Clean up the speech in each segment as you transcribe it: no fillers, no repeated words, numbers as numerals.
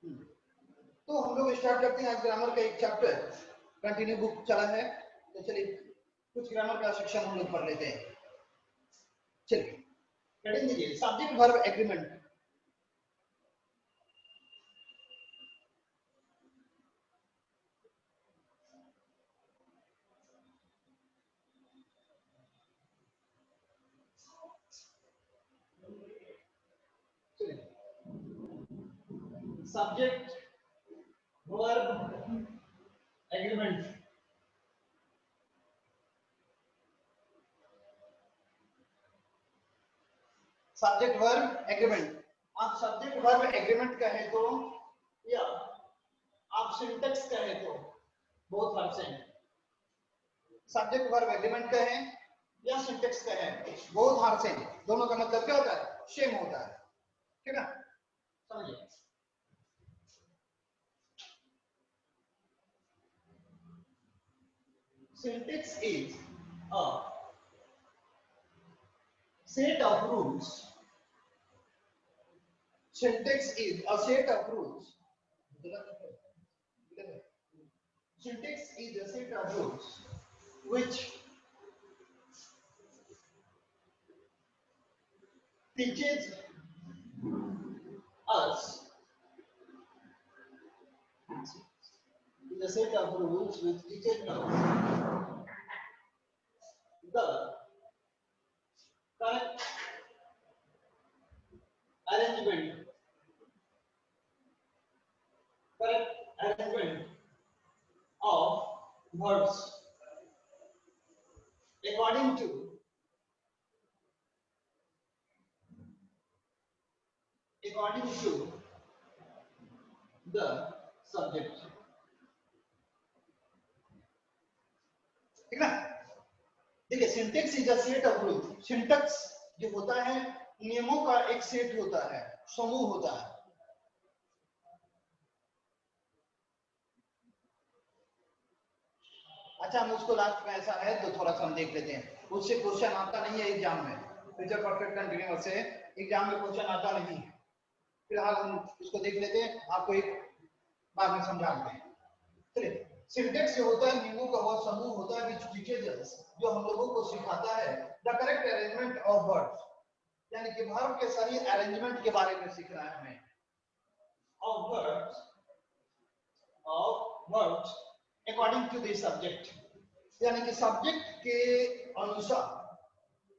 तो हम लोग स्टार्ट करते हैं आज ग्रामर का एक चैप्टर। कंटिन्यू बुक चला है तो चलिए कुछ ग्रामर का सेक्शन हम लोग पढ़ लेते हैं। चलिए हेडिंग दीजिए subject verb agreement. Subject verb agreement. Subject verb agreement. आप सब्जेक्ट वर्ब एग्रीमेंट कहे तो या आप सिंटेक्स कहे तो बहुत हर से सब्जेक्ट वर्ब एग्रीमेंट कहे या सिंटेक्स कहे बहुत हर से दोनों का मतलब क्या होता है? सेम होता है। ठीक है, समझिए। Syntax is a set of rules. Syntax is a set of rules. Syntax is a set of rules which teaches us is a set of rules which teaches us the correct arrangement of verbs according to the subject। ठीक ना? देखिए syntax is a set of rule. Syntax जो होता है नियमों का एक set होता है, समूह होता है। अच्छा हम उसको लास्ट में ऐसा है तो थोड़ा सा हम देख लेते हैं। उससे क्वेश्चन आता नहीं है एग्जाम में, फ्यूचर परफेक्ट कंटिन्यूअस से एग्जाम में क्वेश्चन आता नहीं है। फिलहाल हम इसको देख लेते हैं, आपको एक बाद में समझाते हैं। चलिए सिंटेक्स जो होता है नियमों का वह समूह होता है which teaches us, जो हम लोगों को सिखाता है the correct arrangement of words, यानी कि वर्ब के सही अरेंजमेंट के बारे में सीखना है हमें। Of words according to the subject, यानी कि सब्जेक्ट के अनुसार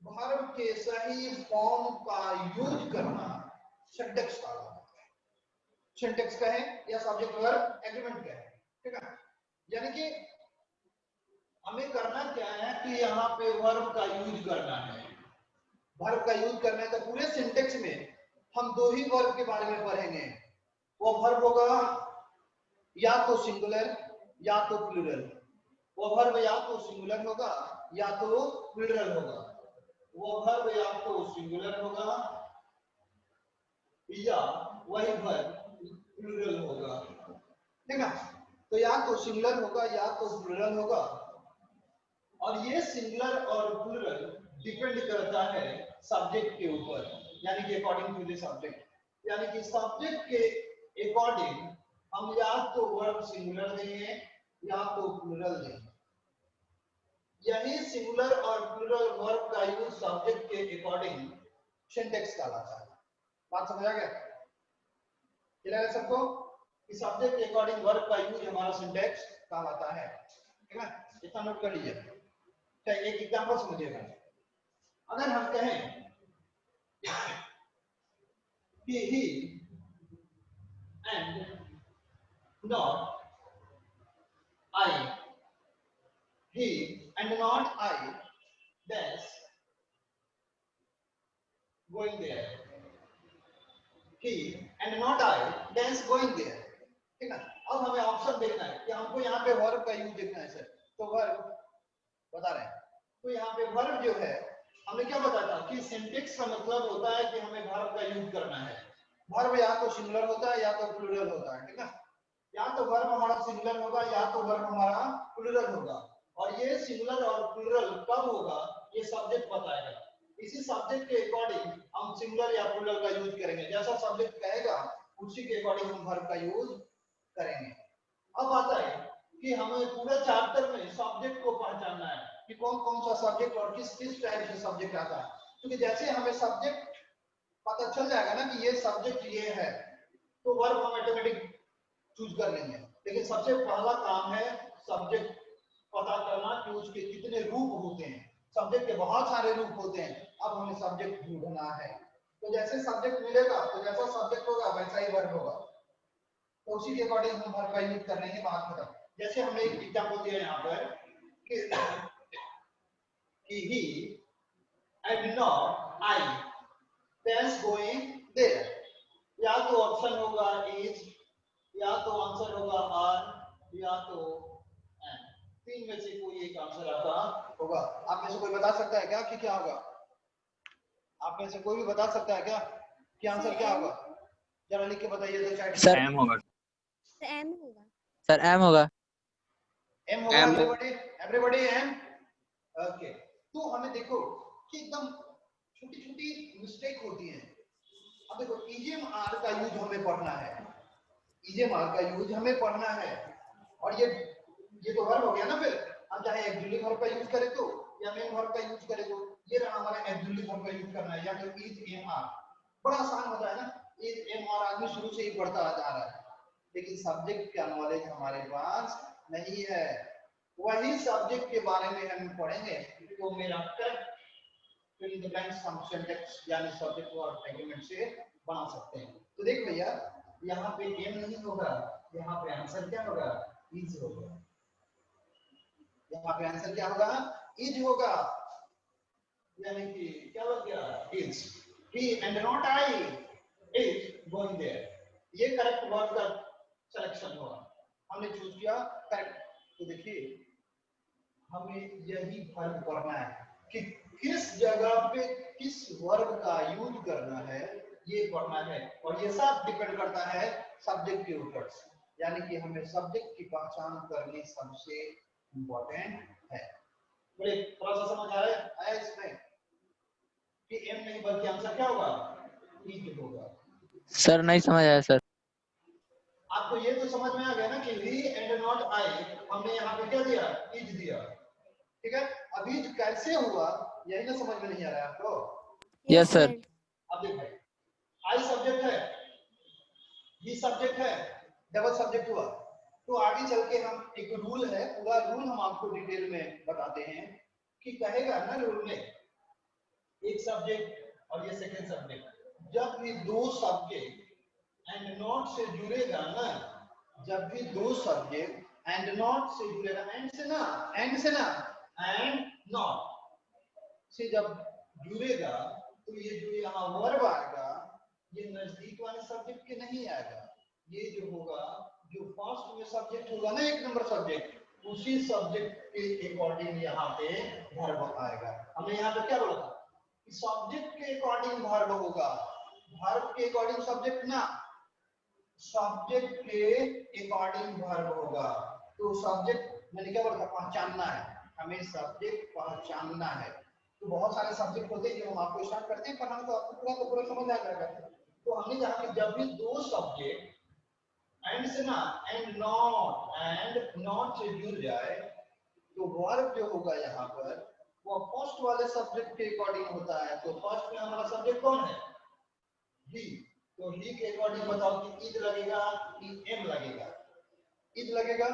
वर्ब के सही फॉर्म का यूज करना सिंटेक्स का है। सिंटेक्स का है या सब्जेक्ट वर्ब एग्रीमेंट का है। ठीक है, यानी कि हमें करना क्या है कि यहाँ पे वर्ब का यूज करना है। वर्ब का यूज करना है तो पूरे सिंटेक्स में हम दो ही वर्ब के बारे में पढ़ेंगे। वो वर्ब होगा या तो सिंगुलर या तो प्लूरल। वो वर्ब या तो सिंगुलर होगा या तो प्लूरल होगा। वो वर्ब या तो सिंगुलर होगा या वही वर्ब प्लूरल होगा। ठीक है, तो या तो सिंगुलर होगा या तो प्लूरल होगा। और ये सिंगुलर और प्लूरल डिपेंड करता है सब्जेक्ट के ऊपर, यानी कि अकॉर्डिंग टू द सब्जेक्ट, यानी कि सब्जेक्ट के अकॉर्डिंग हम या तो वर्ब सिंगुलर देंगे या तो प्लूरल देंगे। यही सिंगुलर और प्लूरल वर्ब का यूज सब्जेक्ट के अकॉर्डिंग सिंटेक्स कहलाता है। बात समझ आ गया? क्लियर है सबको कि सब्जेक्ट के अकॉर्डिंग वर्ब का यूज हमारा सिंटेक्स कहलाता है। ठीक है, इतना नोट कर लीजिए। एक एग्जांपल समझिएगा। अगर हम कहें कि he and not I, he and not I dash going there, he and not I dash going there। ठीक है, अब हमें ऑप्शन देखना है कि हमको यहाँ पे वर्ब का यूज देखना है सर। तो वर्ब बता रहे हैं, तो यहाँ पे वर्ब जो है हमने क्या बताया था कि सिंटेक्स का मतलब होता है कि हमें वर्ब का यूज करना है। वर्ब या तो सिंगुलर होता है या तो प्लूरल होता है। ठीक है, या तो वर्ब हमारा सिंगुलर होगा या तो वर्ब हमारा प्लूरल होगा। और ये सिंगुलर और प्लूरल कब होगा ये सब्जेक्ट बताएगा। इसी सब्जेक्ट के अकॉर्डिंग हम सिंगुलर या प्लूरल का यूज करेंगे। जैसा सब्जेक्ट कहेगा उसी के अकॉर्डिंग हम वर्ब का यूज करेंगे। अब आता है कि हमें पूरे चैप्टर में सब्जेक्ट को पहचानना है कि कौन कौन सा सब्जेक्ट और किस किस टाइप से सब्जेक्ट आता है, क्योंकि जैसे हमें सब्जेक्ट पता चल जाएगा ना कि ये सब्जेक्ट ये है तो वर्ब हम ऑटोमेटिक चूज कर लेंगे। लेकिन सबसे पहला काम है सब्जेक्ट पता करना कि उसके कितने रूप होते हैं। सब्जेक्ट के बहुत सारे रूप होते हैं, अब हमें सब्जेक्ट ढूंढना है। तो जैसे सब्जेक्ट मिलेगा तो जैसा सब्जेक्ट होगा वैसा ही वर्ब होगा, तो उसी के अकॉर्डिंग हम वर्ब का यूज कर लेंगे। बात खत्म। जैसे हमने एक एग्जांपल दिया यहाँ पर कि he and not I that's going there, या तो ऑप्शन होगा is, या तो आंसर होगा are, या तो and। तीन में से कोई एक आंसर आपका होगा। आप में से कोई बता सकता है क्या कि क्या होगा? आप में से कोई भी बता सकता है क्या कि आंसर क्या होगा? जरा लिख के बताइए तो चैट में। सर एम होगा। एम होगा। सर एम होगा। एम होगा। Everybody am. ओके, तो हमें देखो कि एकदम छोटी छोटी मिस्टेक होती है। अब देखो ईजीएम आर का यूज हमें पढ़ना है, ईजीएम आर का यूज हमें पढ़ना है। और ये तो वर्ब हो गया ना, फिर हम चाहे एक्चुअली वर्ब का यूज करें तो या मेन वर्ब का यूज करें तो ये रहा हमारा एक्चुअली वर्ब का यूज करना है, या तो इज एम आर। बड़ा आसान होता है ना, इज एम आर आदमी शुरू से ही पढ़ता आ जा रहा है, लेकिन सब्जेक्ट का नॉलेज हमारे पास नहीं है। वही सब्जेक्ट के बारे में हम पढ़ेंगे तो मेरा correct fill in the blanks हम सिंटैक्स यानी सब्जेक्ट वर्ब एग्रीमेंट से बना सकते हैं। तो देख भैया यहाँ पे एम नहीं होगा, यहाँ पे आंसर क्या होगा? इज होगा। यहाँ पे आंसर क्या होगा? इज होगा, यानी कि क्या हो गया? Is. He and not I is going there, ये करेक्ट वर्ब का सिलेक्शन होगा, हमने चूज किया करेक्ट। तो देखिए हमें यही वर्ब पढ़ना है कि किस जगह पे किस वर्ब का यूज करना है, ये पढ़ना है। और ये सब डिपेंड करता है सब्जेक्ट के ऊपर, यानी कि हमें सब्जेक्ट की पहचान करनी सबसे इम्पोर्टेंट है। बड़े थोड़ा सा समझ आया इसमें कि एम नहीं बल्कि आंसर क्या होगा? इज होगा। सर नहीं समझ आया सर। आपको ये तो समझ में आ गया ना कि ही एंड नॉट आई, हमने यहाँ पे क्या दिया? इज दिया, ठीक है। अब इज कैसे हुआ यही ना समझ में नहीं आ रहा है आपको? Yes sir. अब देख भाई, आई सब्जेक्ट है, ही सब्जेक्ट है, डबल सब्जेक्ट हुआ। तो आगे चल के हम एक रूल है, पूरा रूल हम आपको डिटेल में बताते हैं कि कहेगा ना रूल में एक सब्जेक्ट और ये सेकंड सब्जेक्ट, जब भी दो सब्जेक्ट एंड नॉट से जुड़ेगा ना, जब भी दो सब्जेक्ट एंड नॉट से जुड़ेगा, एंड से ना, एंड से ना, एंड नॉट से जब जुड़ेगा तो ये जो यहाँ वर्ब आएगा ये नजदीक वाले सब्जेक्ट के नहीं आएगा, ये जो होगा जो फर्स्ट में सब्जेक्ट होगा ना, एक नंबर सब्जेक्ट, उसी सब्जेक्ट के अकॉर्डिंग यहाँ पे वर्ब आएगा। हमने यहाँ पे क्या बोला था कि सब्जेक्ट के अकॉर्डिंग वर्ब होगा, वर्ब के अकॉर्डिंग सब्जेक्ट ना, सब्जेक्ट के अकॉर्डिंग वर्ब होगा। तो सब्जेक्ट मैंने क्या बोला था? पहचानना है, हमें सब्जेक्ट पहचानना है। तो बहुत सारे सब्जेक्ट होते हैं जो हम आपको स्टार्ट करते हैं पढ़ाना, तो आपको पूरा समझ आ जाएगा। तो हमने कहा कि जब भी दो सब्जेक्ट एंड से ना, एंड नॉट से जुड़ जाए तो वर्ब जो होगा यहाँ पर वो फर्स्ट वाले सब्जेक्ट के अकॉर्डिंग होता है। तो फर्स्ट में हमारा सब्जेक्ट कौन है? ही। तो ही के अकॉर्डिंग बताओ कि इज लगेगा कि एम लगेगा? इज लगेगा,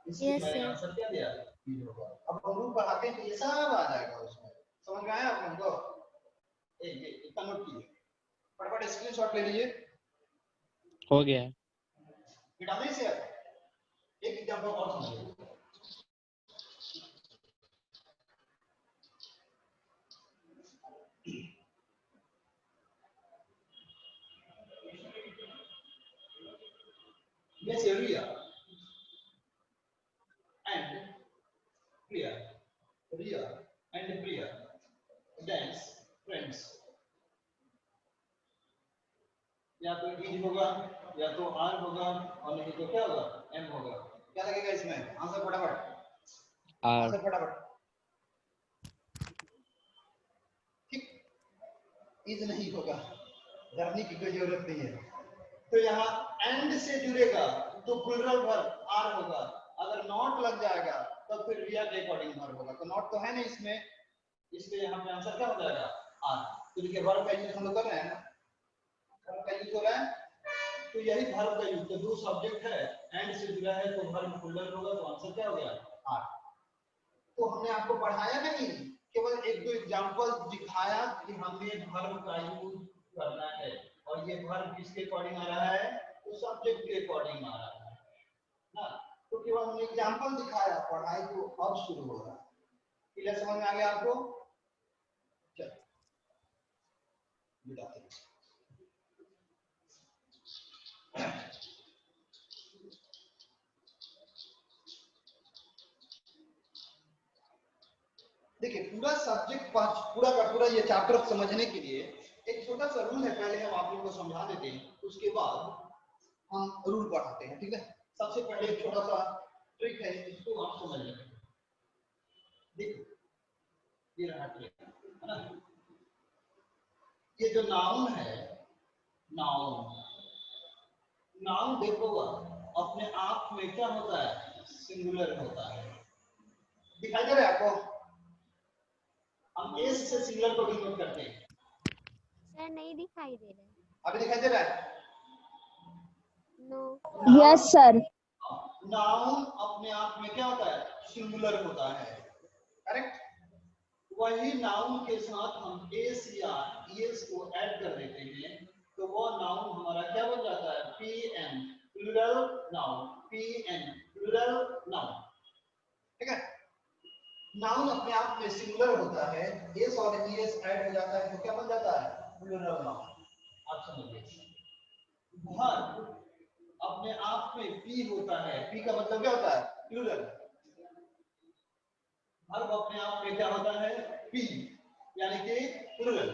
इसलिए मैंने आंसर क्या दिया? इज होगा। अब हम रूल बढ़ाते हैं तो ये सब आ जाएगा उसमें। समझ में आया आप लोगों को? ये इतना नोट कीजिए, फटाफट स्क्रीनशॉट ले लीजिए। हो गया। मिटा दें इसे। एक एग्जांपल और समझिए। Yes, Ria and Priya, Ria and Priya dance friends। या तो इज होगा या तो आर होगा और नहीं तो क्या होगा? एम होगा। क्या लगेगा इसमें? आंसर फटाफट, आंसर फटाफट। ठीक, इज नहीं होगा, डरने की कोई जरूरत नहीं है। तो यहाँ एंड से जुड़ेगा तो प्लूरल वर्ब आर होगा, अगर नॉट लग जाएगा तो फिर रिया के अकॉर्डिंग वर्ब होगा। तो नॉट तो है नहीं इसमें, इसलिए यहाँ पे आंसर क्या हो जाएगा आर। तो देखिए वर्ब का यूज हम लोग कर रहे हैं, वर्ब का यूज हो रहा है, तो यही वर्ब का यूज। तो दो सब्जेक्ट है, एंड से जुड़ा है तो वर्ब प्लूरल होगा, तो आंसर क्या हो गया आर। तो हमने आपको पढ़ाया नहीं, केवल एक दो एग्जांपल दिखाया कि हमें वर्ब का यूज करना है, और ये वर्ब किसके अकॉर्डिंग आ रहा है, तो सब्जेक्ट के अकॉर्डिंग आ रहा है ना। तो केवल हमने एग्जांपल दिखाया, पढ़ाई तो अब शुरू हो रहा है। क्लियर, समझ में आ गया आपको? चलो बताते हैं। देखिए पूरा सब्जेक्ट पूरा का पूरा ये चैप्टर समझने के लिए एक छोटा सा रूल है, पहले हम आप लोगों को समझा देते हैं, उसके बाद हम रूल पढ़ाते हैं, ठीक है। सबसे पहले एक छोटा सा ट्रिक है, इसको आप समझ लें। देखो ये रहा ट्रिक, है ना। ये जो नाउन है, नाउन नाउन देखो अपने आप में क्या होता है, सिंगुलर होता है। दिखाई दे रहा है आपको? हम एस से सिंगुलर को डिनोट करते हैं। सर नहीं दिखाई दे रहा है। अभी दिखाई दे रहा है? नो। Yes sir. नाउन अपने आप में क्या होता है, सिंगुलर होता है, करेक्ट। वही नाउन के साथ हम एस या ईएस को ऐड कर देते हैं, तो वो नाउन हमारा क्या बन जाता है, PN plural noun, PN plural noun, ठीक है। नाउन अपने आप में सिंगुलर होता है, एस और ईएस ऐड हो जाता है तो क्या बन जाता है, प्लूरल नाउन। आप समझिए। वर्ब अपने आप में पी होता है, पी का मतलब क्या होता है, प्लूरल। वर्ब अपने आप में क्या होता है, पी, यानी कि प्लूरल।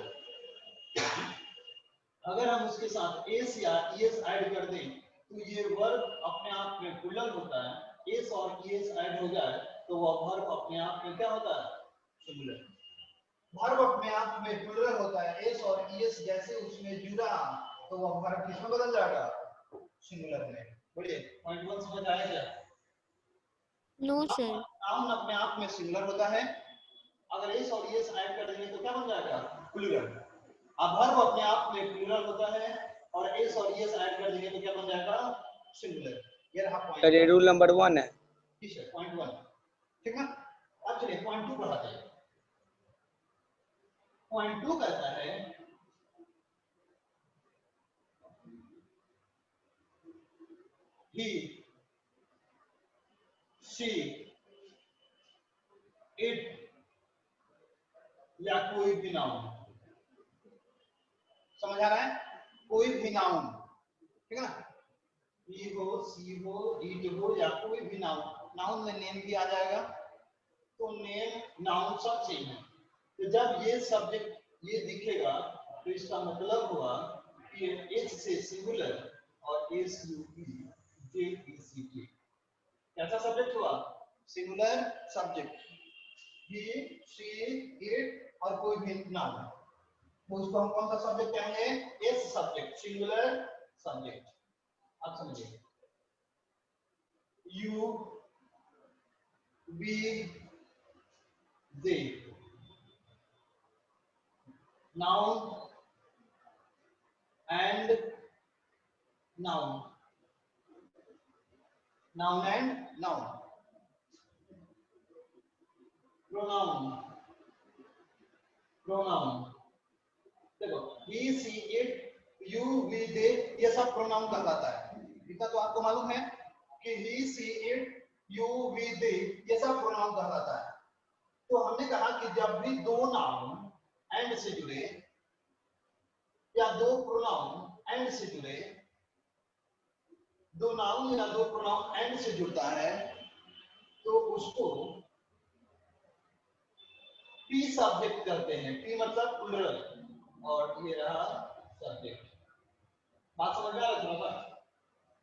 अगर हम उसके साथ एस या ईएस ऐड कर दें तो ये वर्ब अपने आप में प्लूरल होता है। एस और ईएस ऐड हो जाए तो वह वर्ब अपने आप में क्या होता है, सिंगुलर। वर्ब अपने आप में प्लूरल होता है, एस और ईएस जैसे उसमें जुड़ा तो वह वर्ब किसमें बदल जाएगा, सिंगुलर में। बोलिए पॉइंट 1 समझ आया क्या? No sir. नाउन अपने आप में सिंगुलर होता है, अगर एस और ईएस ऐड कर देंगे तो क्या बन जाएगा, प्लूरल। अब वर्ब अपने आप में प्लूरल होता है और एस और ईएस ऐड कर देंगे तो क्या बन जाएगा, सिंगुलर। ये रहा पॉइंट। सर ये रूल नंबर 1 है। ठीक है, पॉइंट 1, ठीक है। अब चलिए पॉइंट 2 पढ़ाते हैं। पॉइंट 2 कहता है he, she, it या कोई भी नाउन, समझ आ रहा है, कोई भी नाउन, ठीक है ना। he हो, she हो, it हो या कोई भी नाउन, नाउन में नेम भी आ जाएगा, तो नेम नाउन सब सेम है। तो जब ये सब्जेक्ट ये दिखेगा तो इसका मतलब हुआ कि एच से सिंगुलर और एस यू ई जे ई सी टी, कैसा सब्जेक्ट हुआ, singular subject. He, she, it और कोई भी नाउन, तो उसको हम कौन सा सब्जेक्ट कहेंगे, एस सब्जेक्ट, सिंगुलर सब्जेक्ट। आप समझिए, you, we, they, noun and noun, noun and noun, pronoun, pronoun. देखो he, she, it, you, we, they, ये सब प्रोनाउन कहलाता है। इतना तो आपको मालूम है कि he, she, it, you, we, they ये सब प्रोनाउन कहलाता है। तो हमने कहा कि जब भी दो नाउन एंड से जुड़े या दो प्रोनाउन एंड से जुड़े, दो नाउन या दो प्रोनाउन एंड से जुड़ता है तो उसको पी सब्जेक्ट कहते हैं। पी मतलब प्लूरल और ये रहा सब्जेक्ट। बात समझ में आ रहा है थोड़ा सा?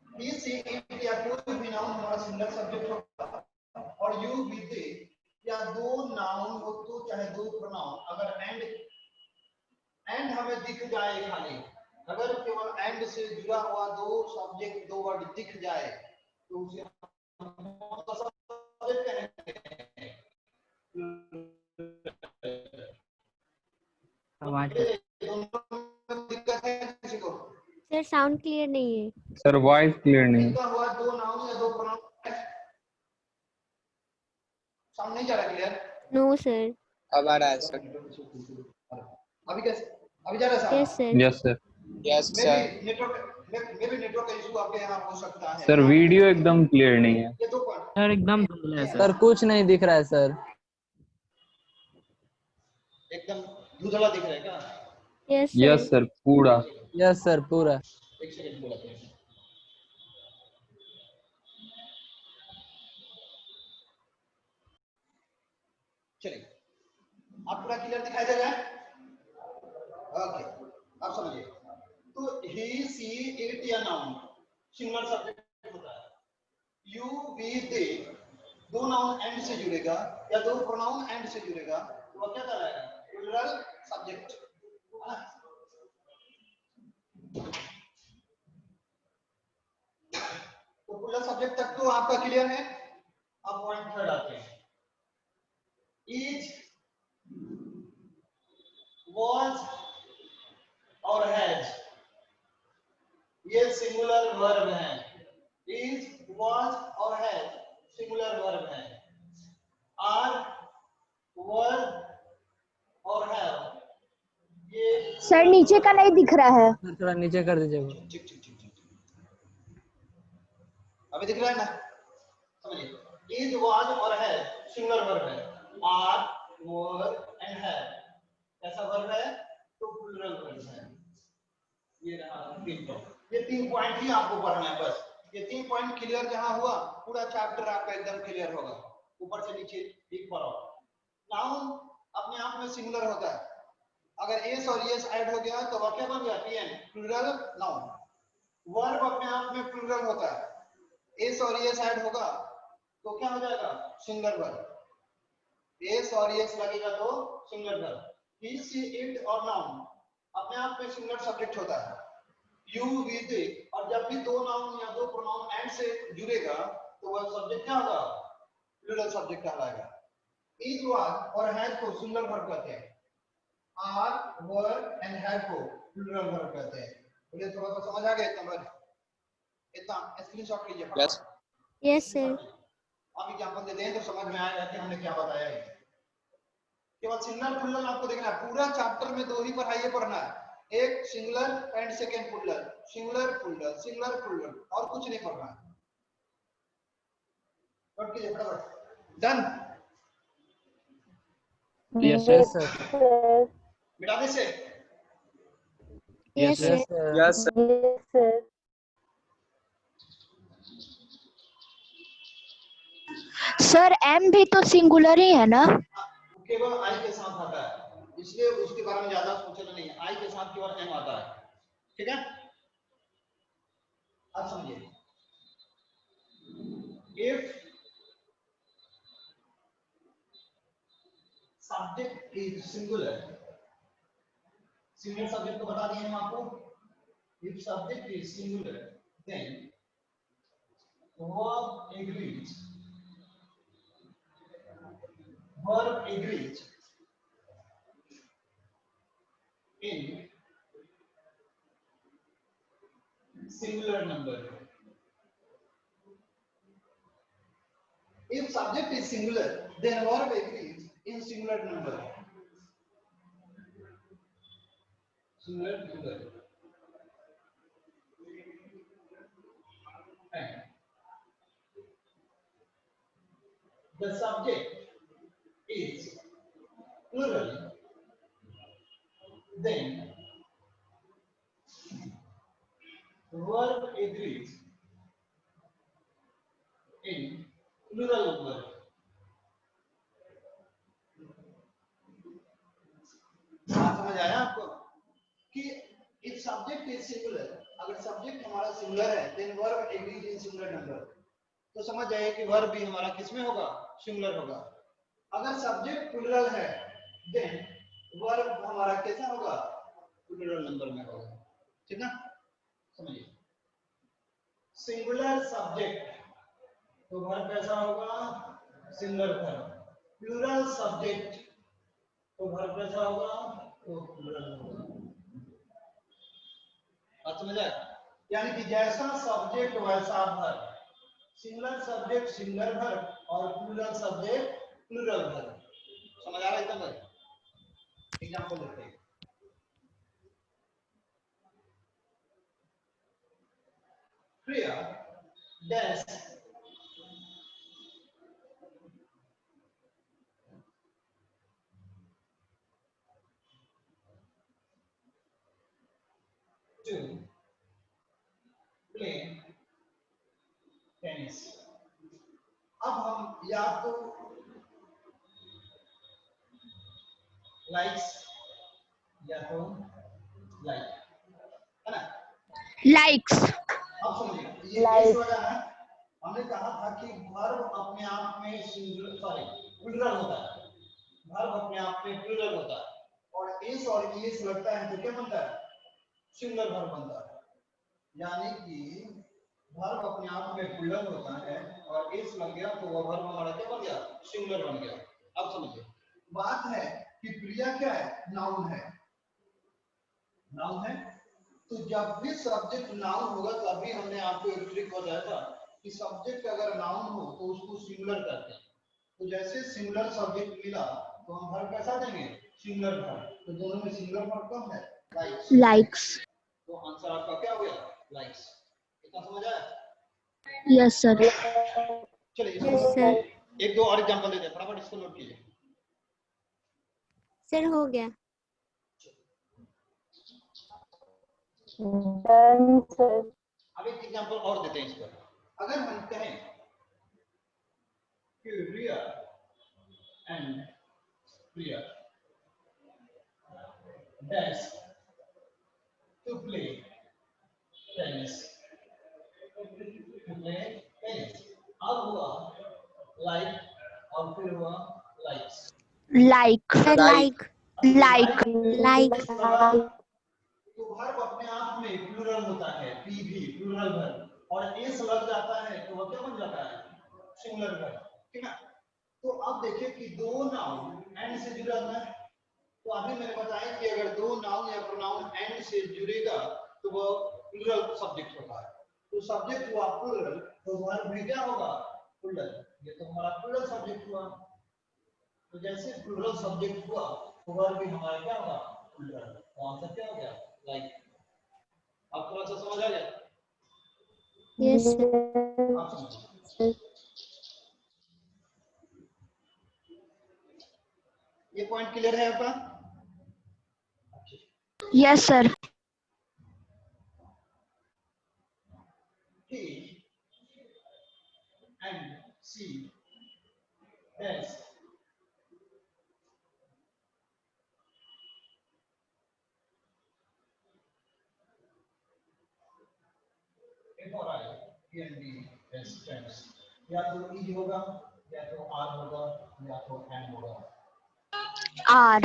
पी से इट या कोई भी नाउन हमारा सिंगुलर सब्जेक्ट होगा, और यू, वी, दे या दो नाउन हो तो चाहे दो प्रोनाउन, अगर एंड हमें दिख जाए खाली अगर केवल एंड से जुड़ा हुआ दो सब्जेक्ट दो वर्ड दिख जाए तो उसे कौन सा सब्जेक्ट कहेंगे? दोनों में दिक्कत है किसी को? सर साउंड क्लियर नहीं है। सर वॉइस क्लियर नहीं है। लिखा हुआ दो नाउन या दो प्रोनाउन साउंड नहीं जा रहा क्लियर? No sir. अब आ रहा है सर। अभी कैसे? अभी जा रहा है yes sound? Sir. Yes sir. Yes ma'am sir. भी नेटवर्क का इशू आपके यहाँ हो सकता है। सर वीडियो एकदम क्लियर नहीं है। ये दो पॉइंट सर एकदम धुंधला है सर कुछ नहीं दिख रहा है सर। एकदम धुंधला दिख रहा है क्या? Yes yes sir. सर पूरा। यस सर पूरा। एक सेकंड बोला था। चलिए आप पूरा क्लियर दिखाई दे रहा है? ओके आप समझिए। तो ही सी इट या नाउन सिंगुलर सब्जेक्ट होता है। यू वी दे दो नाउन एंड से जुड़ेगा या दो प्रोनाउन एंड से जुड़ेगा तो वह क्या कहलाएगा? Plural subject. तो प्लूरल सब्जेक्ट तक तो आपका क्लियर है। अब पॉइंट थर्ड आते हैं। इज, was और हैज ये सिंगुलर वर्ब हैं। इज, was और हैज सिंगुलर वर्ब हैं। आर, वर और हैव ये सर नीचे का नहीं दिख रहा है। सर थोड़ा नीचे कर दीजिएगा। ठीक ठीक ठीक ठीक अभी दिख रहा है ना? समझिए इज, was और हैज सिंगुलर वर्ब है। आर, वर एंड हैव कैसा वर्ब है? तो प्लूरल वर्ब है। ये रहा तीन पॉइंट। ये 3 पॉइंट ही आपको पढ़ना है बस। ये 3 पॉइंट क्लियर जहां हुआ पूरा चैप्टर आपका एकदम क्लियर होगा ऊपर से नीचे ठीक पढ़ो। नाउन अपने आप में सिंगुलर होता है। अगर एस और एस ऐड हो गया तो वह क्या बन गया? PN plural noun. वर्ब अपने आप में प्लूरल होता है। एस और एस ऐड होगा तो क्या हो जाएगा? Singular verb. एस और एस लगेगा तो singular verb. He see it और नाउन अपने आप में सिंगुलर सब्जेक्ट होता है। यू वी दे और जब भी दो नाउन या दो प्रोनाउन एंड से जुड़ेगा तो वह सब्जेक्ट क्या होगा? प्लूरल सब्जेक्ट कहलाएगा। इज, वाज और हैड को सिंगुलर वर्ब कहते हैं। आर, वर एंड हैड को प्लूरल वर्ब कहते हैं। बोले थोड़ा सा समझ आ गया? इतना स्क्रीनशॉट कीजिए यस। फटाफट। Yes sir. आप एग्जांपल देते हैं तो समझ में आएगा कि हमने क्या बताया है। केवल सिंगुलर प्लूरल आपको देखना है। पूरा चैप्टर में दो ही पढ़ाई पढ़ना है। एक singular and second plural, singular plural, singular plural और कुछ नहीं पढ़ना है। नोट कीजिए फटाफट। Done? Yes yes sir. Sir. मिटा दे से? Yes yes sir. Sir. Yes sir. Yes sir. Sir am भी तो सिंगुलर ही है ना? केवल आई के साथ आता है इसलिए उसके बारे में ज्यादा सोचना नहीं है। आई के साथ केवल एम आता है। ठीक है? अब समझिए। If subject is singular, singular subject को बता दिए हम आपको। If subject is singular then verb agrees in singular number. If subject is singular, then verb agrees in singular number. Singular number. And the subject is plural, then verb agrees in plural number. समझ आया आपको कि if subject is singular, अगर subject हमारा singular है then verb agrees in singular number, तो समझ जाइए कि वर्ब भी हमारा किसमें होगा? सिंगुलर होगा। अगर सब्जेक्ट प्लूरल है then वर्ब हमारा कैसा होगा? प्लूरल नंबर में होगा। ठीक ना, समझिए। सिंगुलर सब्जेक्ट तो वर्ब कैसा होगा, सिंगुलर वर्ब। प्लूरल सब्जेक्ट तो वर्ब कैसा होगा, तो प्लूरल होगा। बात समझ आया? यानी कि जैसा सब्जेक्ट वैसा verb, singular subject singular verb और प्लूरल सब्जेक्ट प्लूरल वर्ब। समझ आ रहा है एकदम भाई? एग्जांपल देखते हैं। Priya dash to play tennis। अब हम या तो लाइक्स या तो लाइक, है ना। Likes. अब समझिए ये इस वजह है, हमने कहा था कि वर्ब अपने आप में सिंगुलर सॉरी प्लूरल होता है, वर्ब अपने आप में प्लूरल होता है, और इस और इस लगता है तो क्या बनता है, सिंगुलर वर्ब बनता है। यानी कि वर्ब अपने आप में प्लूरल होता है और इस लग गया तो वह वर्ब हमारा क्या बन गया, सिंगुलर बन गया। अब समझिए बात है कि प्रिया क्या है, नाउन है, नाउन है। तो जब भी सब्जेक्ट नाउन होगा तभी हमने आपको एक ट्रिक बताया था कि सब्जेक्ट अगर नाउन हो तो उसको सिंगुलर करते हैं। तो जैसे सिंगुलर सब्जेक्ट मिला तो हम वर्ब कैसा देंगे, सिंगुलर वर्ब। तो दोनों में सिंगुलर वर्ब कौन है, लाइक्स। Likes. तो आंसर आपका क्या हो गया, लाइक्स। इतना समझ आया? Yes, sir. चलिए इसको यस नोट सर। कीजिए, एक दो और एग्जांपल देते हैं, फटाफट इसको नोट कीजिए। सर हो गया। अब एक एग्जांपल और देते हैं इस पर। अगर हम कहें कि Riya and Priya dash to play tennis, to play tennis. अब हुआ लाइक और फिर हुआ likes. Like. Sir like. Like. Like. तो वर्ब अपने आप में प्लूरल होता है, पी भी प्लूरल वर्ब, और एस लग जाता है तो वो क्या बन जाता है, सिंगुलर वर्ब। ठीक है। तो अब देखिए कि दो नाउन एंड से जुड़ा है। तो अभी मैंने बताया कि अगर दो नाउन या प्रोनाउन एंड से जुड़ेगा तो वो प्लूरल सब्जेक्ट होता है। तो सब्जेक्ट हुआ प्लूरल तो वर्ब भी क्या होगा, प्लूरल। ये तो हमारा प्लूरल सब्जेक्ट हुआ। तो जैसे प्लूरल सब्जेक्ट हुआ तो वर्ब भी हमारा क्या होगा, प्लूरल। तो आंसर क्या हो गया, लाइक। आप थोड़ा सा समझ आ गया? Yes sir. आप समझ, ये पॉइंट क्लियर है आपका? Yes, sir. He and she dash before I and B as friends। या तो E होगा या तो R होगा या तो N होगा। R.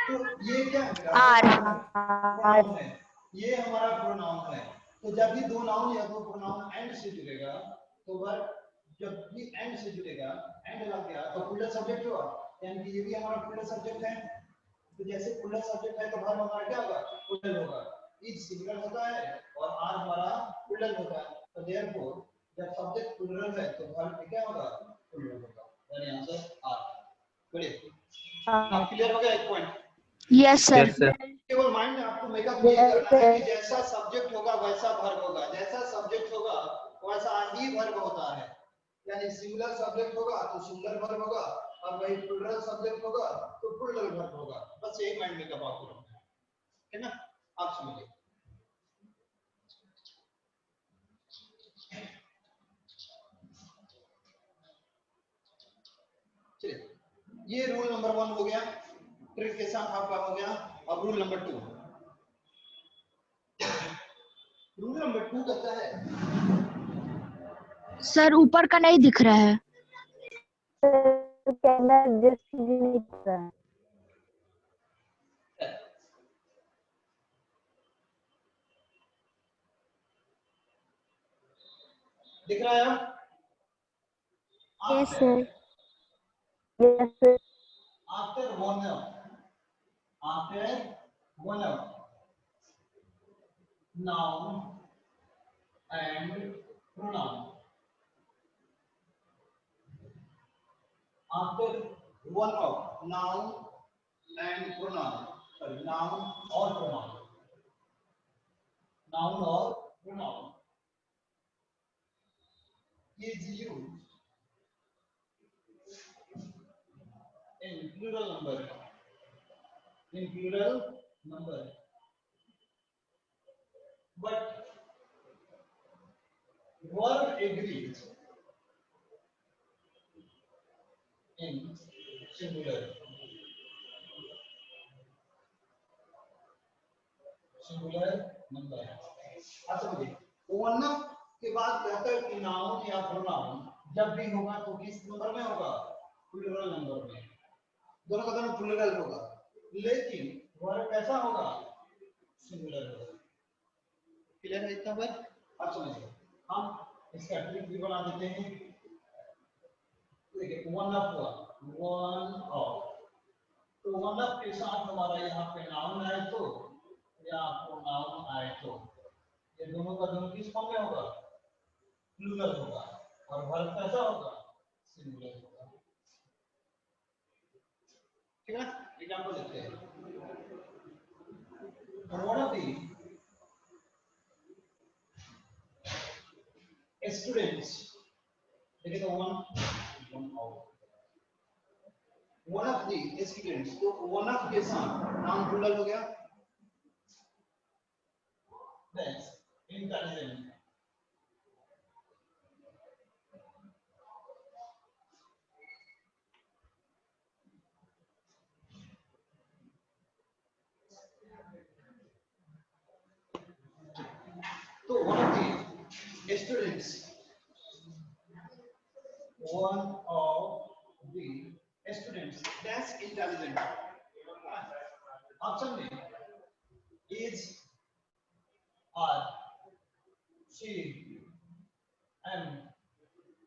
तो ये क्या है, R. प्रोनाउन है, ये हमारा प्रोनाउन है। तो जब भी दो नाउन या दो प्रोनाउन एंड से जुड़ेगा तो वर्ब जब भी एंड से जुड़ेगा, एंड लग गया तो प्लूरल सब्जेक्ट हुआ, यानी कि ये भी हमारा प्लूरल सब्जेक्ट है। तो जैसे प्लूरल सब्जेक्ट है तो वर्ब हमारा क्या होगा, प्लूरल होगा। इज सिंगुलर होता है और आर हमारा प्लूरल होता है। तो देयरफॉर जब सब्जेक्ट प्लूरल है तो वर्ब क्या होगा, प्लूरल होगा। यानी आंसर आर। बोलिए अब क्लियर हो गया एक point? Yes, sir. Yes, sir. केवल माइंड में आपको मेकअप ये करना है कि जैसा सब्जेक्ट होगा वैसा वर्ब होगा, जैसा सब्जेक्ट होगा वैसा ही वर्ब होता है। यानी सिंगुलर सब्जेक्ट होगा तो सिंगुलर वर्ब होगा और वही प्लूरल सब्जेक्ट होगा तो प्लूरल वर्ब होगा। बस यही माइंड मेकअप आपको रखना है, ठीक ना। आप समझिए। चलिए ये रूल नंबर 1 हो गया, ट्रिक के साथ आपका हो गया। अब रूल नंबर 2। रूल नंबर 2 कहता है, सर ऊपर का नहीं दिख रहा है। दिख रहा है अब? Yes, After, sir. Yes, sir. after one up, after one up, noun and pronoun. After one up, noun and pronoun. Sorry, noun or pronoun. Noun or pronoun is used in plural number. In plural number. But verb agrees in singular. Singular number. अब समझिए one के बाद कहता है कि noun या pronoun जब भी होगा तो किस नंबर में होगा? प्लूरल नंबर में। दोनों का दोनों प्लूरल होगा, लेकिन वर्ब कैसा होगा? सिंगुलर होगा। क्लियर है इतना बात? अब समझिए हम इसका ट्रिक भी बना देते हैं। देखिए वन अप हुआ, वन अप, तो वन अप के साथ हमारा यहाँ पे नाउन आए तो या प्रोनाउन आए तो ये दोनों का दोनों किस फॉर्म में होगा? प्लूरल होगा। और वर्ब कैसा होगा? सिंगुलर होगा। ठीक है, एग्जांपल देखते हैं। वन ऑफ द स्टूडेंट्स, देखिए तो वन ऑफ द स्टूडेंट्स, तो वन ऑफ के साथ नाउन प्लूरल हो गया। That's intelligent. तो one of the students, that's intelligent. Option में is, are, she, am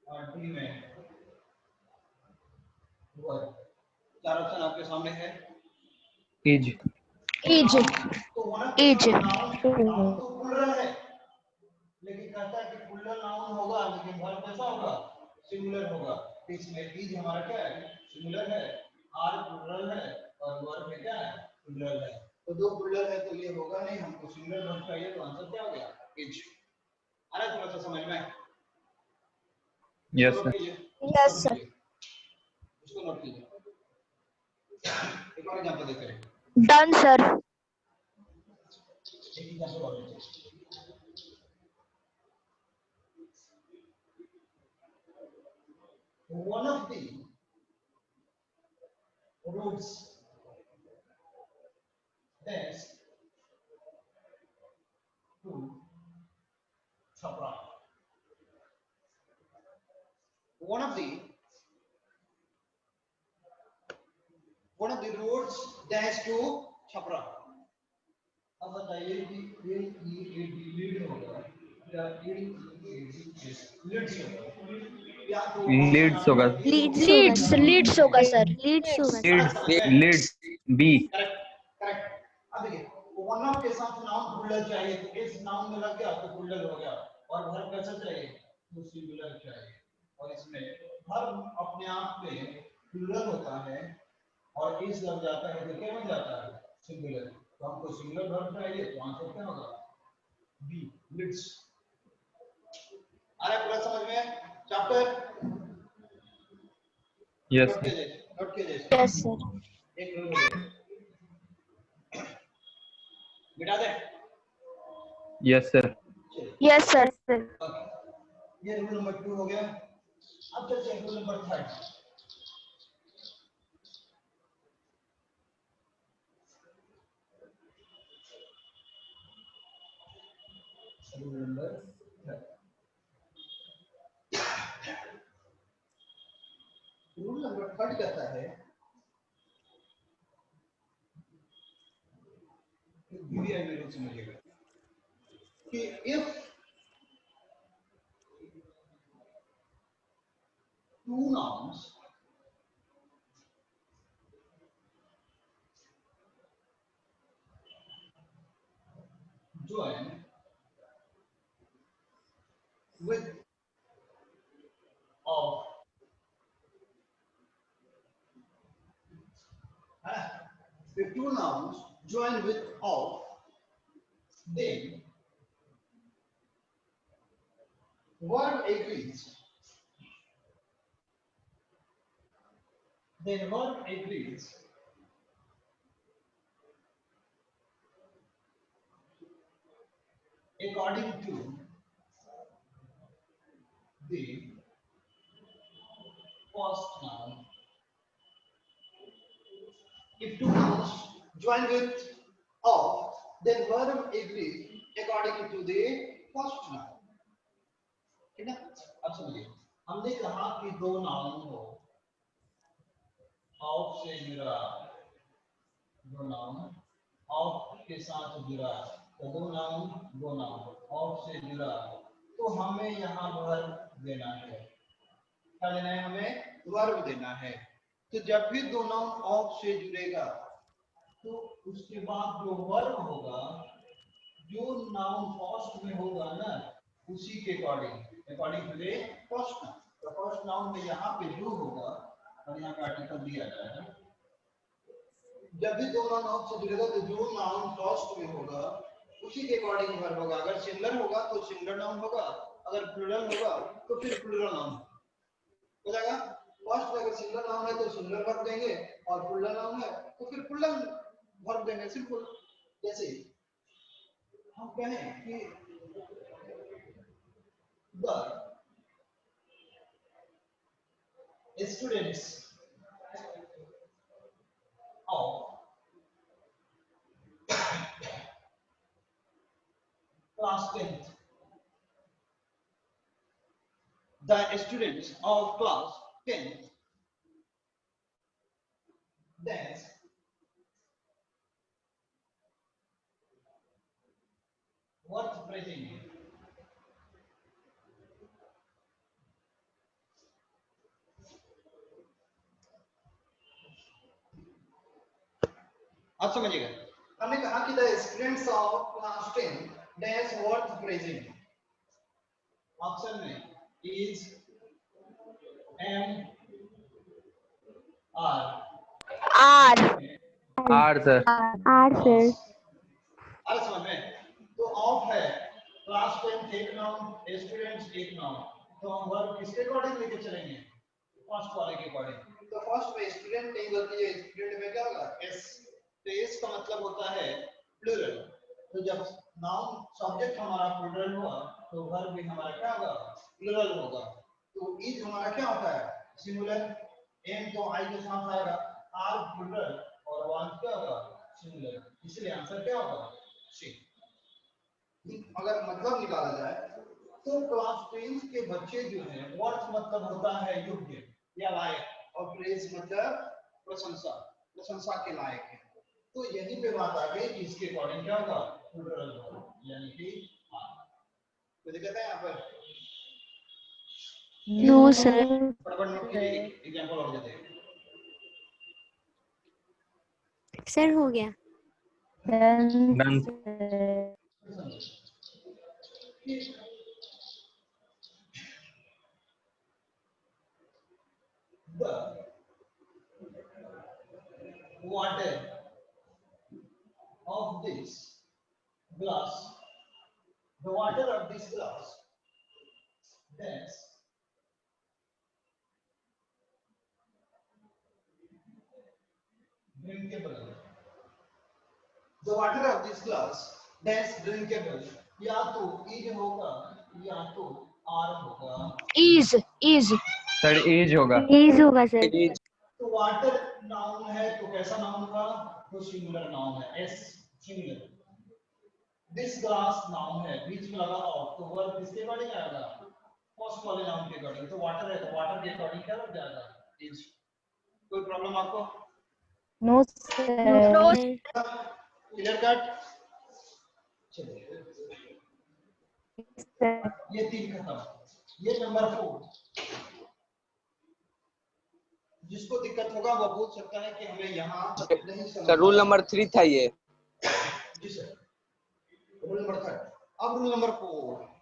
और डी में were। चार ऑप्शन आपके सामने है। Age. Age. तो वन ऑफ Age. नाउन तो प्लूरल है, लेकिन कहता है कि प्लूरल नाउन होगा लेकिन वर्ब कैसा होगा? सिंगुलर होगा। इसमें इज हमारा क्या है? सिंगुलर है, आर प्लूरल है और वर्ब में क्या है? प्लूरल है। तो दो प्लूरल है तो ये होगा नहीं, हमको सिंगुलर वर्ब चाहिए, तो आंसर क्या हो गया? इज। आ रहा है थोड़ा सा समझ में? Yes, sir. Yes, sir. इसको नोट कीजिए। एक और एग्जांपल देखते हैं। Done, sir. एक एग्जांपल और लेते हैं। One of the roads that's to Chhapra. One of the roads dash to Chhapra. अब बताइए कि ये लीड होगा या लीड्स होगा या तो Leads होगा। Leads होगा, sir. Leads होगा sir. Leads. B. करेक्ट। अब देखिए वन ऑफ के साथ नाउन प्लूरल चाहिए, तो इस नाउन में लग गया तो प्लूरल हो गया, और वर्ब कैसा चाहिए? तो सिंगुलर चाहिए। और इसमें वर्ब अपने आप में प्लूरल होता है और इस लग जाता है तो क्या बन जाता है? सिंगुलर। तो हमको सिंगुलर वर्ब चाहिए, तो आंसर क्या होगा? B, Leeds. आ रहा है पूरा समझ में चैप्टर? Yes, note sir. कीजिए। Yes, sir. एक रूल हो गया, मिटा दे। Yes, sir. Yes, sir. ये रूल नंबर 2 हो गया। अब चलते हैं rule number 3। Rule number 3। Rule number 3 कहता है कि वीडियो में रूल समझिएगा कि if nouns join with of. If two nouns join with of, then verb agrees. Then verb agrees according to the first noun. If two nouns join with of, then verb agrees according to the first noun. ठीक है? अब समझिए, हमने कहा कि दो noun हो, of से जुड़ा, दो नाउन ऑफ के साथ जुड़ा, तो दो नाउन ऑफ से जुड़ा, तो हमें यहाँ वर्ब देना है। क्या देना है? हमें वर्ब देना है। तो जब भी दो नाउन ऑफ से जुड़ेगा, तो उसके बाद जो वर्ब होगा, जो नाउन फर्स्ट में होगा ना, उसी के according to the first noun. तो फर्स्ट नाउन में यहाँ पे जो होगा, और यहाँ पे आर्टिकल दिया जाएगा, जब भी दो नाउन ऑफ से जुड़ेगा तो जो नाउन फर्स्ट में होगा उसी के अकॉर्डिंग वर्ब होगा। अगर सिंगुलर होगा तो सिंगुलर नाउन होगा, अगर प्लूरल होगा तो फिर प्लूरल नाउन हो जाएगा। फर्स्ट में अगर सिंगुलर नाउन है तो सिंगुलर वर्ब देंगे, और प्लूरल नाउन है तो फिर प्लूरल वर्ब देंगे। सिंपल। जैसे हम कहें कि the students of class 10th, the students of class 10th dance worth praising. आप समझिएगा, हमने कहा कि the students of class 10 dash worth present. Option में is, am, are. R R sir. R sir. अरे समझ में, तो ऑफ है, क्लास 10 एक नाउन, स्टूडेंट्स एक नाउन, तो हम वर्ब किसके अकॉर्डिंग लेके चलेंगे? फर्स्ट वाले के अकॉर्डिंग। तो फर्स्ट में स्टूडेंट नहीं होती है, स्टूडेंट में क्या होगा? एस। तो एस का मतलब होता है प्लूरल। तो जब नाउन सब्जेक्ट हमारा प्लूरल हुआ तो वर्ब भी हमारा क्या होगा? प्लूरल होगा। तो इज हमारा क्या होता है? सिंगुलर। एम तो आई के साथ आएगा, आर प्लूरल और वन क्या होगा? सिंगुलर। इसलिए आंसर क्या होगा? सी। अगर मतलब निकाला जाए तो क्लास 10 के बच्चे जो हैं, वर्थ मतलब होता है योग्य या लायक, और प्रेज मतलब प्रशंसा के लायक है। तो यही पे बात आ गई कि इसके अकॉर्डिंग क्या होगा? प्लूरल होगा, यानी कि कोई दिक्कत है यहाँ पर? No sir. फटाफट नोट कीजिए, एग्जांपल और देते हैं। सर हो गया। Done. The water of this glass, the water of this glass, that's drinkable. The water of this glass, that's drinkable. या तो इज होगा या तो आर होगा। is Sir age होगा. Is होगा सर। तो वाटर नाउन है तो कैसा नाउन होगा? तो सिंगुलर नाउन है, S singular. This glass noun है, बीच में लगा ऑफ, तो वर्ब किसके अकॉर्डिंग आएगा? फर्स्ट वाले नाउन के अकॉर्डिंग। तो वाटर है तो वाटर के अकॉर्डिंग क्या लग जाएगा? इज। कोई प्रॉब्लम आपको? No sir. No clear cut? चलिए ये तीन खत्म। ये नंबर 4, जिसको दिक्कत होगा वो पूछ सकता है कि हमें यहाँ नहीं समझ सर रूल नंबर 3 था ये। जी सर, रूल नंबर 3। अब rule number 4।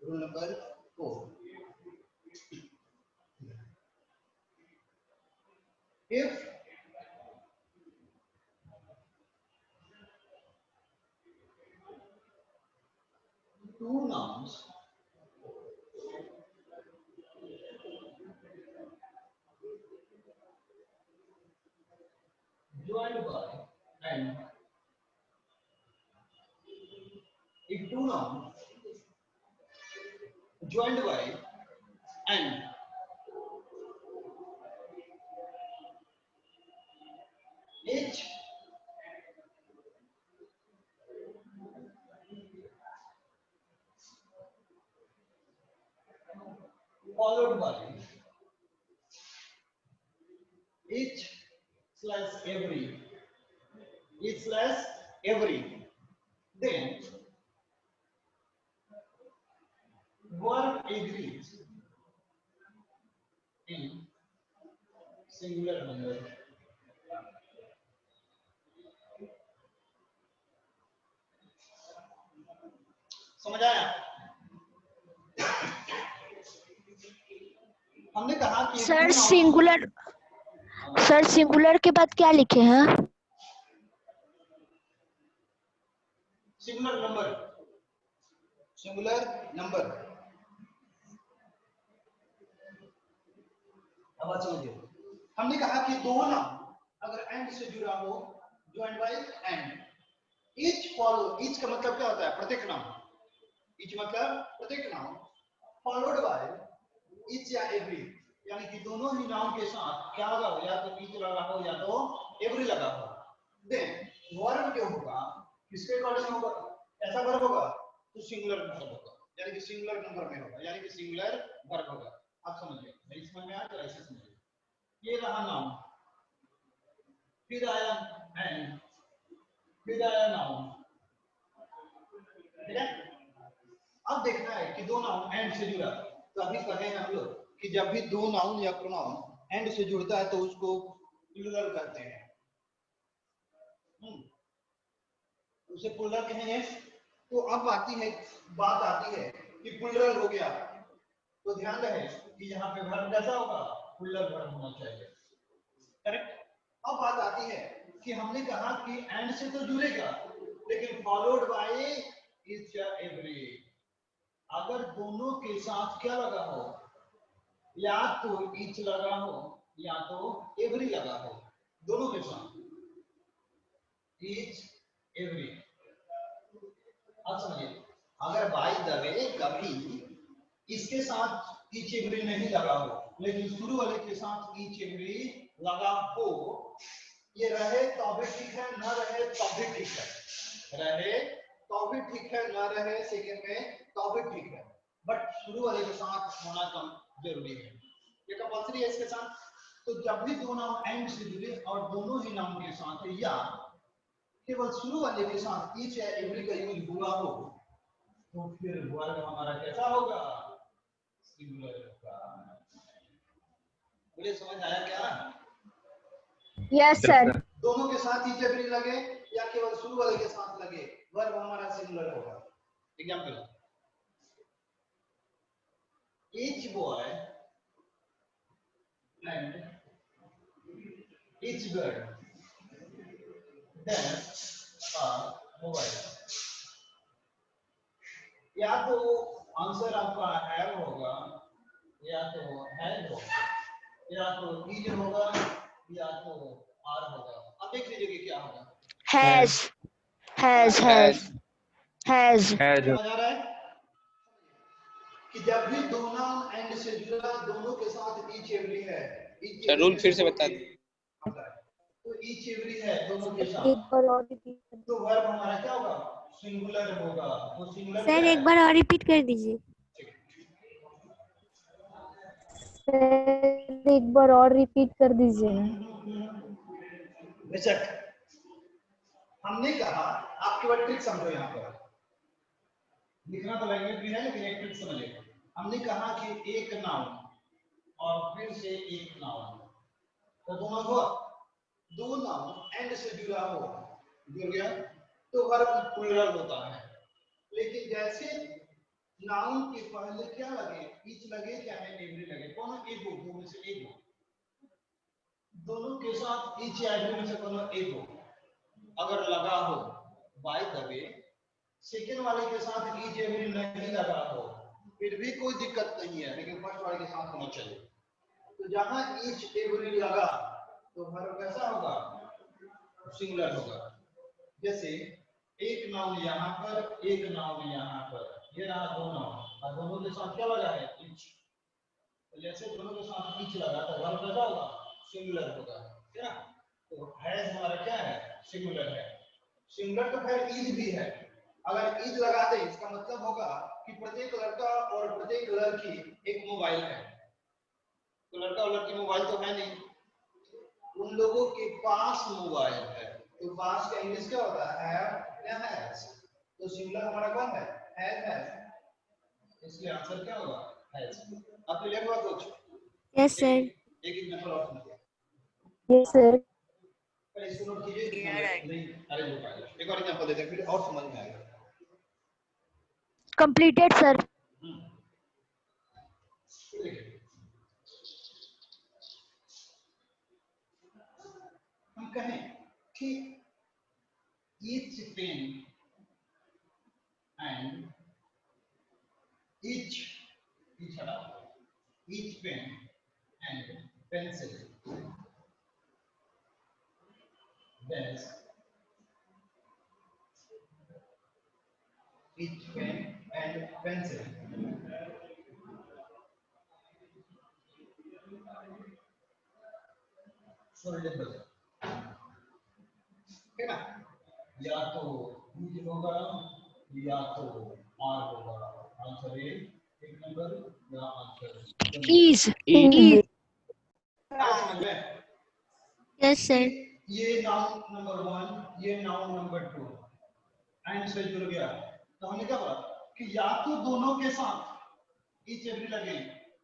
Rule number 4, if two nouns joined by and if two nouns joined by and each followed by each slash every, then verb agrees in singular number। समझ आया? हमने कहा कि sir singular के बाद क्या लिखे हैं? Singular number. अब बात समझिए, हमने कहा कि दो नाउन अगर एंड से जुड़ा हो, join by and, each follow, each का मतलब क्या होता है? प्रत्येक नाउन। ईच मतलब प्रत्येक नाउन, फॉलोड बाय ईच या एवरी, यानी कि दोनों ही नाउन के साथ क्या लगा हो, या तो ईच लगा हो या तो एवरी लगा हो। देन वर्ब क्या होगा? किसके अकॉर्डिंग होगा? ऐसा वर्ब होगा तो सिंगुलर नंबर होगा, यानी कि सिंगुलर नंबर में होगा, यानी कि सिंगुलर वर्ब होगा। आप समझिए, मेरी समझ में आया तो ऐसे समझिए। ये रहा नाउन, फिर आया एंड, फिर आया नाउन, ठीक है? अब देखना है कि दो नाउन एंड से जुड़ा, तो अभी कहे हैं हम लोग कि जब भी दो नाउन या प्रोनाउन एंड से जुड़ता है तो उसको प्लूरल कहते हैं। उसे प्लूरल कहेंगे। तो अब बात आती है कि प्लूरल हो गया तो ध्यान रहे कि यहाँ पे वर्ब कैसा होगा? प्लूरल वर्ब होना चाहिए, करेक्ट? अब बात आती है कि हमने कहा कि एंड से तो जुड़ेगा लेकिन फॉलोड बाय ईच या एवरी। अगर दोनों के साथ क्या लगा हो, या तो ईच लगा हो या तो एवरी लगा हो, दोनों के साथ ईच एवरी। आप समझिए, अगर बाय द वे कभी इसके साथ ईच एवरी नहीं लगा हो लेकिन शुरू वाले के साथ ईच एवरी लगा हो, ये रहे तो भी ठीक है, न रहे तो भी ठीक है। रहे तो भी ठीक है, न रहे सेकंड में तो भी ठीक है, बट शुरू वाले के साथ होना कम जरूरी है। ये कंपल्सरी है इसके साथ। तो जब भी दो नाउन एंड से जुड़े और दोनों ही नाउन के साथ या केवल शुरू वाले के साथ ईच या एवरी का यूज हुआ हो तो फिर वर्ब हमारा कैसा होगा? सिंगुलर होगा। मुझे समझ आया क्या? Yes sir. दोनों के साथ ईच एवरी लगे या केवल शुरू वाले के साथ लगे, वर्ब हमारा सिंगुलर होगा। Example, each boy and each girl has a mobile। या तो आंसर आपका हैव होगा, या तो हैज होगा, या तो इज होगा, या तो आर होगा। अब देख लीजिए कि क्या होगा। हैज समझ आ रहा है कि जब भी दो नाउन एंड से जुड़ा, दोनों के साथ ईच एवरी है। सर रूल फिर से बता दीजिए। तो ईच एवरी है दोनों के एक साथ, बार और रिपीट तो वर्ब हमारा क्या होगा? सिंगुलर होगा। तो सिंगुलर सर, एक बार और रिपीट कर दीजिए। सर एक बार और रिपीट कर दीजिए। बेशक, हमने कहा आप केवल ट्रिक समझो यहाँ पर। लिखना तो लैंग्वेज भी है लेकिन एक ट्रिक समझिए। हमने कहा कि एक नाउन और फिर से एक नाउन, तो दोनों हुआ, दो नाउन एंड से जुड़ा हो, जुड़ गया तो वर्ब प्लूरल होता है। लेकिन जैसे नाउन के पहले क्या लगे, ईच लगे चाहे एवरी लगे, कौन एक हो, दो में से एक हो, दोनों के साथ ईच या एवरी में से कौन एक हो अगर लगा हो, बाय द वे सेकेंड वाले के साथ ईच एवरी नहीं लगा हो फिर भी कोई दिक्कत नहीं है, लेकिन फर्स्ट वाले के साथ होना चाहिए। तो जहां ईच एवरी लगा तो वर्ब कैसा होगा, सिंगुलर होगा। जैसे एक नाउन यहाँ पर, एक नाउन यहाँ पर, ये रहा दो नाउन और दोनों के साथ क्या लगा है, ईच। तो जैसे दोनों के साथ ईच लगा तो वर्ब कैसा होगा, सिंगुलर होगा, है ना। तो हैज हमारा क्या है, सिंगुलर है। सिंगुलर तो खैर इज भी है, अगर इज लगा दे इसका मतलब होगा कि प्रत्येक लड़का और प्रत्येक लड़की एक मोबाइल है। तो लड़का और लड़की मोबाइल तो है नहीं, उन लोगों के पास मोबाइल है, तो पास का इंग्लिश क्या होता है, या हैज। तो सिंगुलर हमारा कौन है, हैज, इसलिए आंसर क्या होगा, हैज। अब क्लियर हुआ कुछ? Yes sir. एक एग्जांपल और सुनिए, Yes, sir. पहले इसको नोट कीजिए, नहीं अरे हो पाएगा, एक और एग्जांपल देते हैं फिर और समझ में आएगा। Completed, sir. देखिए, हम कहें कि each pen and each pen and pencil desk, each pen and pencil foldable, है ना। या तो each होगा या तो r होगा, आंसर ए एक नंबर या आंसर Is. Is. समझ में। Yes sir. ये नाउन नंबर 1, ये नाउन नंबर 2 एंड से जुड़ गया, तो हमने क्या बोला कि या तो दोनों के साथ ईच एवरी लगे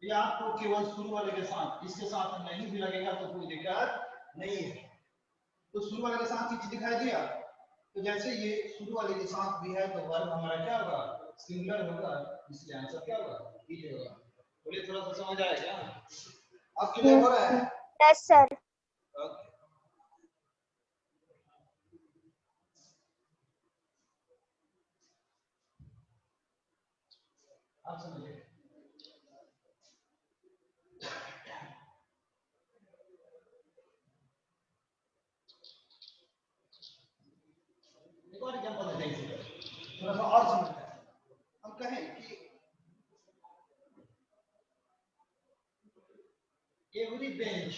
या तो केवल शुरू वाले के साथ, इसके साथ नहीं भी लगेगा तो कोई दिक्कत नहीं है। तो शुरू वाले के साथ ईच दिखाई दिया, तो जैसे ये शुरू वाले के साथ भी है तो वर्ब हमारा क्या होगा, सिंगुलर होगा, इसलिए आंसर क्या होगा, ईच होगा। बोलिए थोड़ा सा समझ आया क्या, अब क्लियर हो रहा है? Yes, sir. ओके, आप समझिए। एक और एग्जांपल देते हैं, थोड़ा सा और समझते हैं। हम कहें कि every bench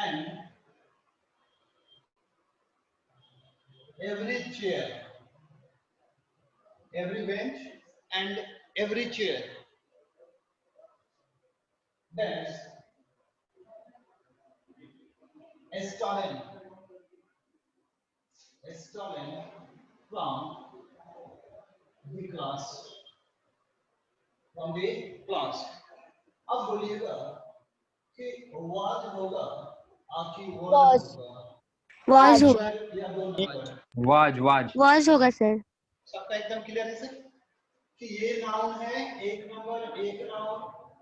and every chair, every bench and every chair, that's stolen from the class, from the class। अब बोलिएगा कि was होगा आपकी was Was. होगा, वाज हो, आंसर या दो नंबर, वाज वाज होगा सर। सबका एकदम क्लियर है सर कि ये नाउन है, एक नंबर, एक नाउन,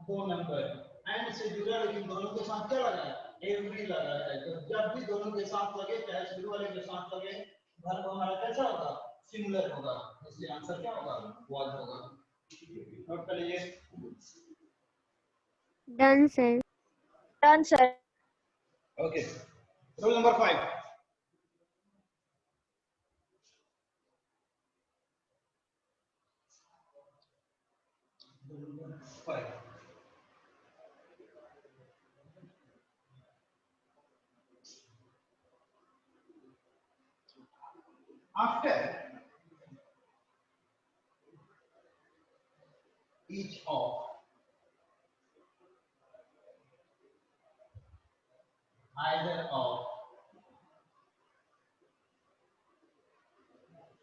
दो नंबर एंड से जुड़ा, लेकिन दोनों के साथ क्या लगा है, एवरी लगा है। तो जब भी दोनों के साथ लगे चाहे शुरू वाले के साथ लगे, वर्ब हमारा कैसा होगा, सिंगुलर होगा, इसलिए आंसर क्या होगा, वाज होगा। नोट कर लीजिए। Done sir. Done, sir. Okay, rule number 5, after each of either of,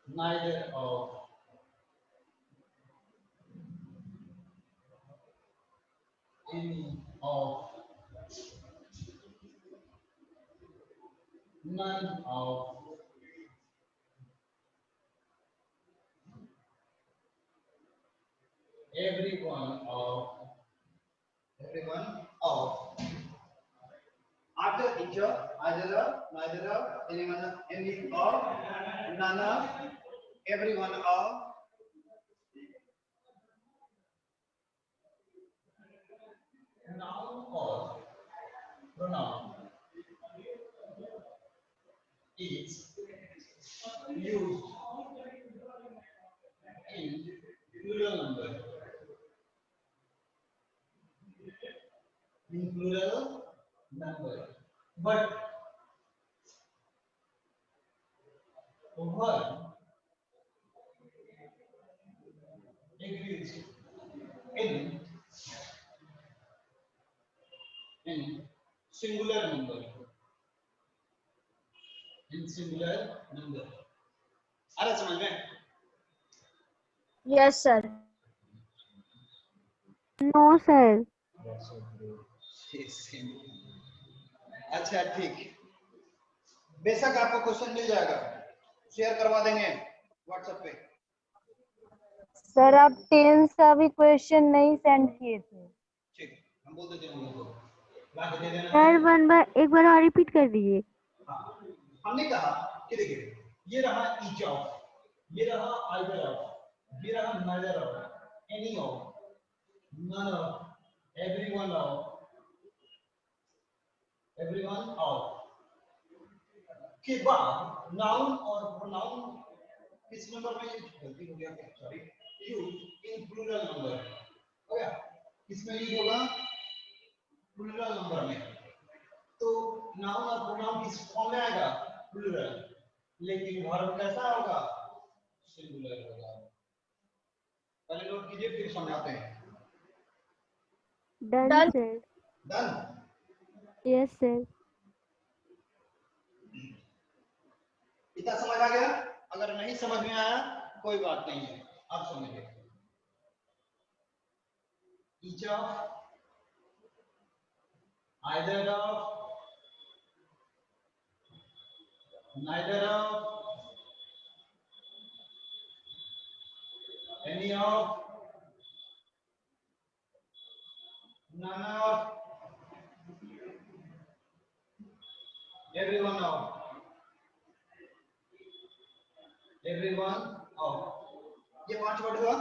neither of, any of, none of, everyone of. After each of, either of, neither of, anyone, any of, none of, everyone of, noun or pronoun is used in plural number. In plural number. But one agrees in singular number. In singular number. आ रहा समझ में? Yes, sir. No, sir. अच्छा ठीक, बेशक आपको question मिल जाएगा, share करवा देंगे व्हाट्सएप पे। सर आप टेंस का भी क्वेश्चन नहीं सेंड किए थे। ठीक, हम बोल देते हैं उनको, ला के दे देना। सर एक बार और रिपीट कर दीजिए। हाँ, हमने कहा कि देखिए ये रहा each of, ये रहा either of, ये रहा neither of, any of, none of, everyone of के बाद नाउन और प्रोनाउन किस नंबर में, गलती हो गया, sorry, use in plural number. हो गया, किसमें यूज होगा? प्लूरल नंबर में। तो नाउन और प्रोनाउन किस फॉर्म में आएगा? प्लूरल। लेकिन वर्ब कैसा होगा? सिंगुलर होगा। पहले नोट कीजिए फिर समझाते हैं। Done, sir. Done. Yes, sir. इतना समझ आ गया? अगर नहीं समझ में आया कोई बात नहीं है, आप समझिए। each of, either of, neither of, any of, none of, everyone of, ये 5 वर्ड हुआ।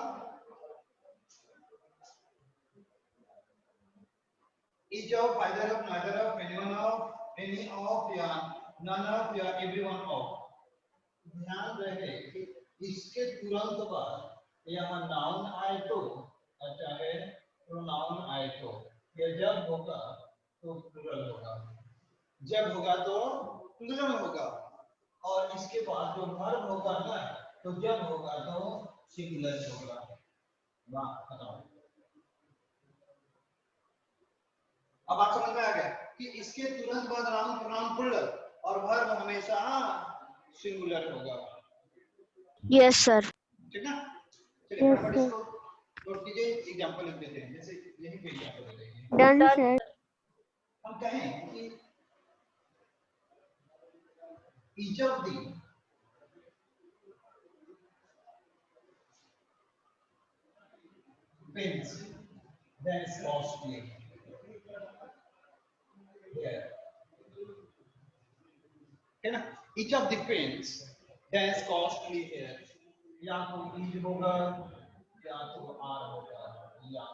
each of, either of, neither of, anyone of, any of या none of या everyone of। ध्यान रहे कि इसके तुरंत बाद यहाँ नाउन आए तो चाहे प्रोनाउन आए तो, ये जब होगा तो प्लूरल होगा, जब होगा तो प्लूरल होगा, और इसके बाद जो वर्ब होगा ना, तो जब होगा तो सिंगुलर होगा। वाह, खत्म। अब आप समझ में आ गया कि इसके तुरंत बाद नाउन प्रोनाउन प्लूरल और वर्ब हमेशा सिंगुलर होगा। Yes sir. ठीक ना? चलिए Yes, फटाफट sir. इसको नोट कीजिए, एग्जांपल लिख देते हैं। जैसे यहीं पे एग्जांपल दे देंगे। Done, sir. हम कहें कि each of the pins that is costly here, है ना? each of the pins that is costly here, या तो each होगा या तो r होगा या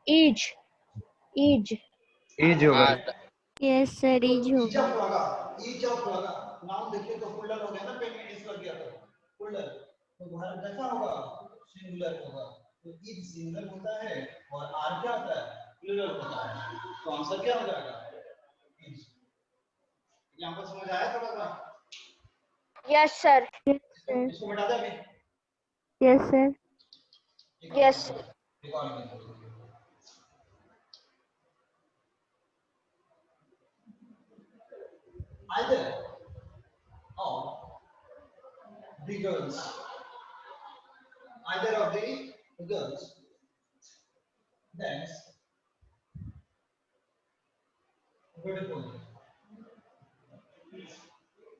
ईज ईज एज होगा। Yes, sir. तो Each each होगा. of लगा, each of लगा, नाउन देखिए तो प्लूरल हो गया ना, पेन में एस लग गया तो प्लूरल, तो वर्ब कैसा होगा? सिंगुलर होगा। तो ईच सिंगुलर होता है और आर क्या होता है? प्लूरल होता है। तो आंसर क्या हो जाएगा? ईच। एग्जांपल समझ आया थोड़ा सा? Yes sir. Yes, sir. इसको बता दे अभी। Yes, sir. यस एक और example. Either of the girls, either of the girls dance beautiful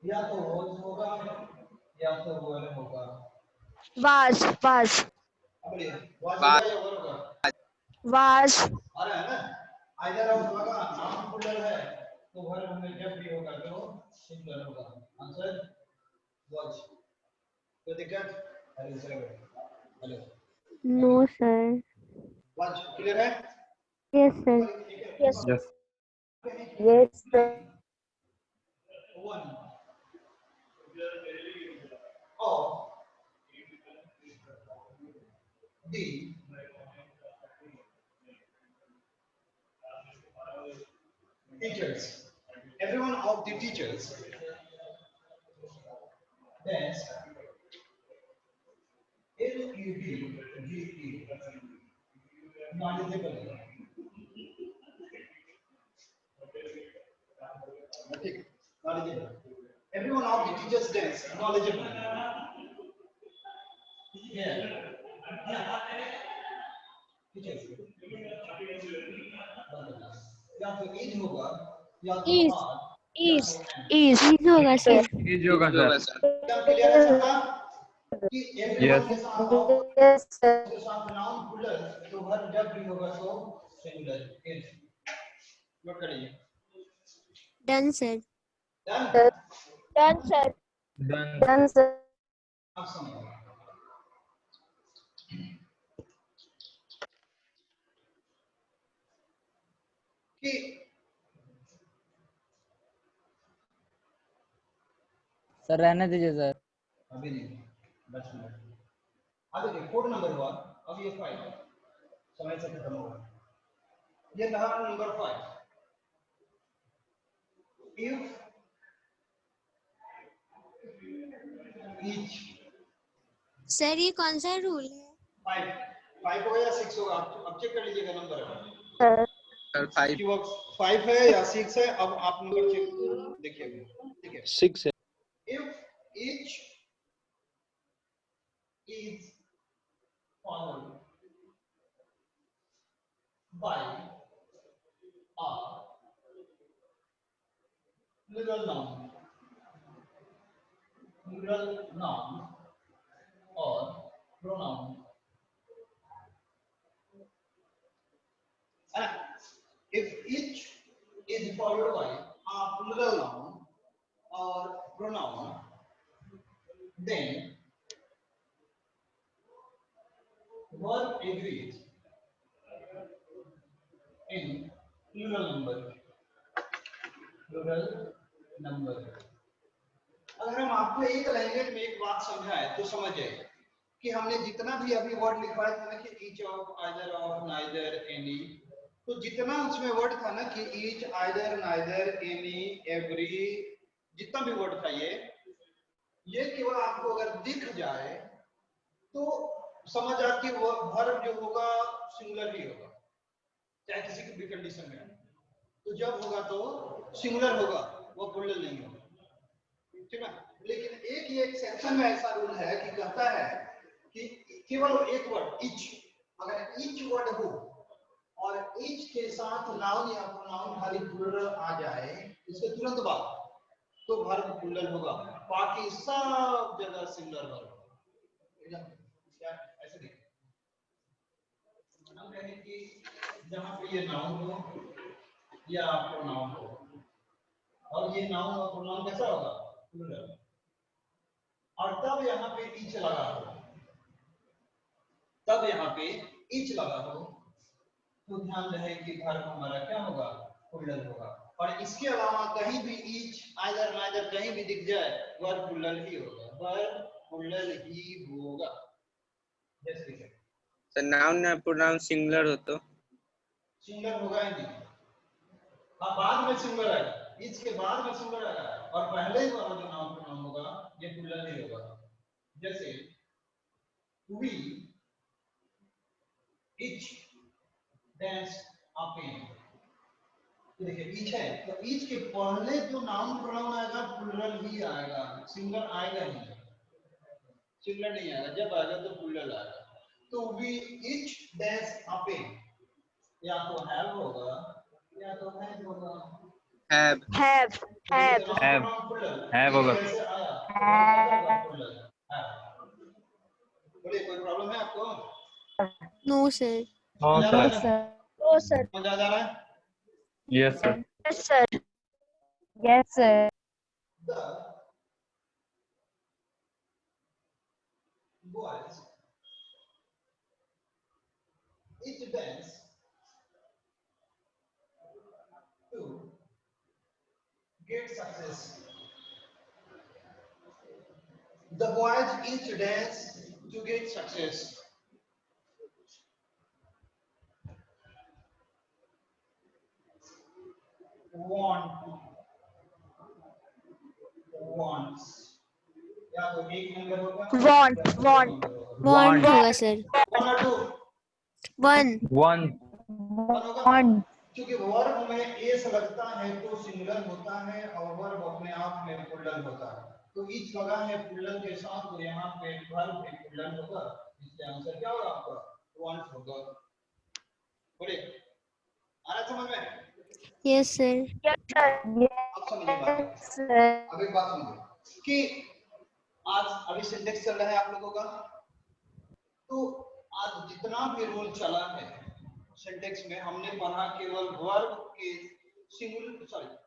या तो was होगा या तो were होगा was, was, अब ये was Wa- होगा या were होगा was, आ रहा है ना आइदर ऑफ होगा नाउन प्लूरल है तो वर्ब में जब भी होगा तो सिंगुलर होगा आंसर was कोई दिक्कत hello sir hello No, sir. was clear है Yes, sir. yes, Yes. Yes, sir. one of the teachers everyone of the teachers that's LUDGE knowledgeable okay knowledgeable everyone of the teachers that's knowledgeable yeah teachers या तो ईद होगा या तो is, आज is, is, Is होगा, sir. Age होगा Yoga, sir. sir. क्या clear है सबका कि everyone Yes. के साथ of Yes, sir. के साथ नाउन प्लूरल तो वर्ब जब भी होगा तो सिंगुलर इज नोट करिए Done, sir. Done done, sir, Done. Done, sir. अब समझो कि सर रहने दीजिए सर. अभी नहीं 10 मिनट अब देखिए कोड नंबर हुआ अब ये 5 समय से खत्म होगा ये रहा नंबर 5 if each सर ये कौन सा रूल है? 5 5 होगा या 6 होगा अब चेक कर लीजिएगा नंबर Sir. Sir, 5. कि वो 5 है या 6 है अब आप नंबर चेक देखिए ठीक है 6 है. if each is followed by a plural noun or pronoun and if each is followed by a plural noun or pronoun then verb agrees in plural number अगर हम आपको एक लैंग्वेज में एक बात समझाएं तो समझ जाइए कि हमने जितना भी अभी वर्ड लिखवाया था ना कि each of either of neither any तो जितना उसमें वर्ड था ना कि each either neither any every जितना भी वर्ड था ये केवल आपको अगर दिख जाए तो समझ आ कि वो वर्ब जो होगा सिंगुलर ही होगा चाहे किसी की भी कंडीशन में तो जब होगा तो सिंगुलर होगा वो प्लूरल नहीं होगा ठीक है लेकिन एक ये एक्सेप्शन में ऐसा रूल है कि कहता है कि केवल एक वर्ड ईच अगर ईच वर्ड हो और ईच के साथ नाउन या प्रोनाउन खाली प्लूरल आ जाए इसके तुरंत बाद तो वर्ब प्लूरल होगा बाकी सब जगह सिंगुलर वर्ब होगा क्या ऐसे देखिए हम कहें कि जहां पे ये नाउन हो या प्रोनाउन हो और ये नाउन और प्रोनाउन कैसा होगा प्लूरल और तब यहाँ पे ईच लगा हो तो ध्यान रहे कि वर्ब हमारा क्या होगा प्लूरल होगा और इसके अलावा कहीं भी ईच आइदर नाइदर कहीं भी दिख जाए वर्ब प्लूरल ही होगा जैसे Sir, noun या pronoun singular हो तो सिंगुलर होगा ही नहीं अब बाद में सिंगुलर आएगा ईच के बाद में सिंगुलर आएगा और पहले ही वाला जो नाउन प्रोनाउन होगा ये प्लूरल ही होगा जैसे we each dance a pen तो देखिए ईच है तो ईच के पहले जो नाउन प्रोनाउन आएगा प्लूरल ही आएगा सिंगुलर आएगा ही सिंगुलर नहीं आएगा जब आएगा तो प्लूरल आएगा तो we each dance a pen या तो हैव होगा या तो हैज होगा। Have Have. Have. हैव होगा। कैसे आया? बोलिए, कोई प्रॉब्लम है आपको? No sir. नो मजा आ रहा सर। है? No, sir. मजा आ रहा है? Yes sir. Yes, sir. Yes, sir. The boys each dance to get success. The boys each dance to get success. Wants या तो एक नंबर होगा Want. Want. वांट होगा सर। 1 और 2 1 वन। होगा। Want. क्योंकि वर्ब में एस लगता है तो सिंगुलर होता है और वर्ब अपने आप में प्लूरल होता है। तो ईच लगा है प्लूरल के साथ, तो यहाँ पे वर्ब भी प्लूरल होगा, इसलिए आंसर क्या होगा आपका? वांट्स होगा। बोलिए, आ रहा है समझ में? Yes sir. Yes, sir. अब समझिए बात। Yes, sir. अब एक बात समझिए कि आज अभी सिंटेक्स चल रहा है आप लोगों का, तो आज जितना भी रूल चला है सिंटेक्स में, हमने पढ़ा केवल वर्ब के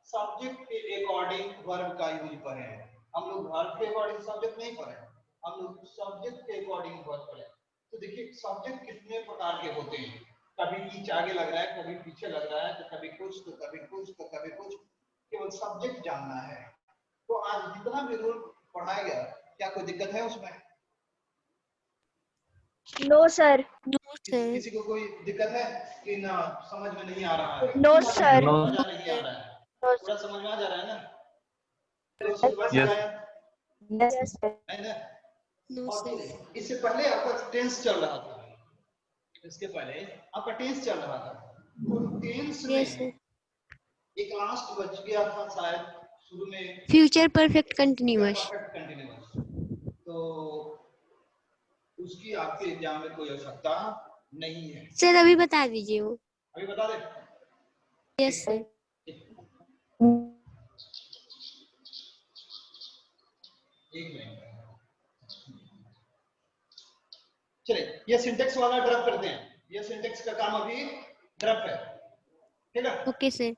सब्जेक्ट के अकॉर्डिंग वर्ब का यूज पढ़े हैं। हम लोग वर्ब के अकॉर्डिंग सब्जेक्ट नहीं पढ़े, हम लोग सब्जेक्ट के अकॉर्डिंग वर्ब पढ़े। तो देखिए सब्जेक्ट कितने प्रकार के होते हैं, कभी ईच आगे लग रहा है, कभी पीछे लग रहा है, तो कभी कुछ तो कभी कुछ तो कभी कुछ, केवल सब्जेक्ट जानना है। तो आज जितना भी रूल पढ़ाया गया, क्या कोई दिक्कत है उसमें? No, sir. No sir. किसी को कोई दिक्कत है कि ना समझ में नहीं आ रहा है? No, sir. नो। मजा नहीं आ रहा है? No, पूरा समझ में आ जा रहा है ना? Yes. Yes, sir. है ना? नो और सर। इससे पहले आपका टेंस चल रहा था, इसके पहले आपका टेंस चल रहा था, तो टेंस में यस सर। एक लास्ट बच गया था शायद शुरू में, future perfect continuous. Perfect continuous. तो उसकी आपके एग्जाम में कोई आवश्यकता नहीं है। सर अभी बता दीजिए वो। अभी बता दे। Yes sir. एक मिनट, चलिए ये सिंटेक्स वाला ड्रॉप करते हैं, ये सिंटेक्स का काम अभी ड्रॉप है, ठीक है? Okay sir.